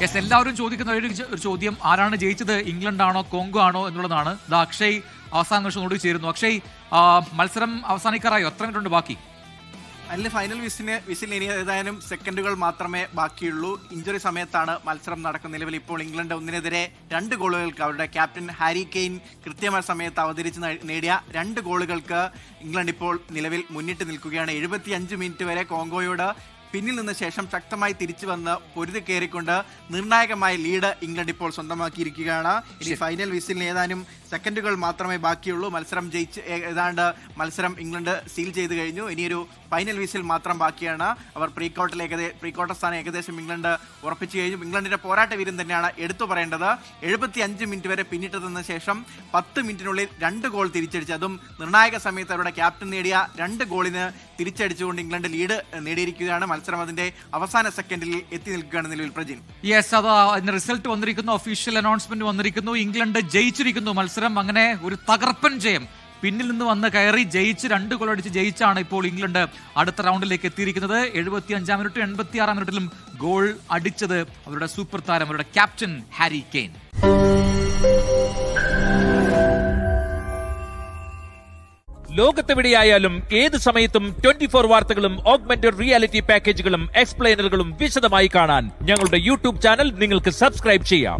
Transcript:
Yes, എല്ലാവരും ചോദിക്കുന്ന ഒരു ചോദ്യം, ആരാണ് ജയിച്ചത്, ഇംഗ്ലണ്ടാണോ കോങ്കോ ആണോ എന്നുള്ളതാണ്. ഇത് അക്ഷയ് അവസാന നിമിഷത്തോട് ചേരുന്നു. അക്ഷയ്, മത്സരം അവസാനിക്കാറായോ? എത്ര മിനിറ്റ് ഉണ്ട് ബാക്കി? അതിൽ ഫൈനൽ വിസിലിന് ഇനി ഏതാനും സെക്കൻഡുകൾ മാത്രമേ ബാക്കിയുള്ളൂ. ഇഞ്ചുറി സമയത്താണ് മത്സരം നടക്കുന്നത്. നിലവിൽ ഇപ്പോൾ ഇംഗ്ലണ്ട് 1-നെതിരെ 2 ഗോളുകൾക്ക് അവരുടെ ക്യാപ്റ്റൻ ഹാരി കെയ്ൻ കൃത്യമായ സമയത്ത് അവതരിച്ച് നേടിയ 2 ഗോളുകൾക്ക് ഇംഗ്ലണ്ട് ഇപ്പോൾ നിലവിൽ മുന്നിട്ട് നിൽക്കുകയാണ്. 75 മിനിറ്റ് വരെ കോങ്കോയോട് പിന്നിൽ നിന്ന ശേഷം ശക്തമായി തിരിച്ചു വന്ന് പൊരുതി കയറിക്കൊണ്ട് നിർണായകമായ ലീഡ് ഇംഗ്ലണ്ട് ഇപ്പോൾ സ്വന്തമാക്കിയിരിക്കുകയാണ്. ഇനി ഫൈനൽ വിസിലിന് ഏതാനും സെക്കൻഡുകൾ മാത്രമേ ബാക്കിയുള്ളൂ. മത്സരം മത്സരം ഇംഗ്ലണ്ട് സീൽ ചെയ്ത് കഴിഞ്ഞു. ഇനിയൊരു ഫൈനൽ വിസിൽ മാത്രം ബാക്കിയാണ്. അവർ പ്രീ ക്വാർട്ടർ സ്ഥാനം ഏകദേശം ഇംഗ്ലണ്ട് ഉറപ്പിച്ചു കഴിഞ്ഞു. ഇംഗ്ലണ്ടിന്റെ പോരാട്ട വീരം തന്നെയാണ് എടുത്തു പറയേണ്ടത്. 75 മിനിറ്റ് വരെ പിന്നിട്ട് നിന്ന ശേഷം 10 മിനിറ്റിനുള്ളിൽ 2 ഗോൾ തിരിച്ചടിച്ച്, അതും നിർണായക സമയത്ത് അവരുടെ ക്യാപ്റ്റൻ നേടിയ 2 ഗോളിന് തിരിച്ചടിച്ചുകൊണ്ട് ഇംഗ്ലണ്ട് ലീഡ് നേടിയിരിക്കുകയാണ്. മത്സരം അതിന്റെ അവസാന സെക്കൻഡിൽ എത്തി നിൽക്കുകയാണ് നിലവിൽ. പ്രജിൻ, യെസ്, അത് റിസൾട്ട് വന്നിരിക്കുന്നു, ഒഫീഷ്യൽ അനൗൺസ്മെന്റ് വന്നിരിക്കുന്നു. ഇംഗ്ലണ്ട് ജയിച്ചിരിക്കുന്നു. മത്സരം അങ്ങനെ ഒരു തകർപ്പൻ ജയം, പിന്നിൽ നിന്ന് വന്ന് കയറി ജയിച്ച് 2 ഗോൾ അടിച്ച് ജയിച്ചാണ് ഇപ്പോൾ ഇംഗ്ലണ്ട് അടുത്ത റൗണ്ടിലേക്ക് എത്തിയിരിക്കുന്നത്. 75-ാം മിനിറ്റും 86-ാം മിനിറ്റിലും ഗോൾ അടിച്ചത് അവരുടെ സൂപ്പർ താരം, അവരുടെ ക്യാപ്റ്റൻ ഹാരി കെയ്ൻ. ലോകത്തെവിടെയായാലും ഏത് സമയത്തും 24 വാർത്തകളും ഓഗ്മെന്റഡ് റിയാലിറ്റി പാക്കേജുകളും എക്സ്പ്ലെയിനറുകളും വിശദമായി കാണാൻ ഞങ്ങളുടെ യൂട്യൂബ് ചാനൽ നിങ്ങൾക്ക് സബ്സ്ക്രൈബ് ചെയ്യാം.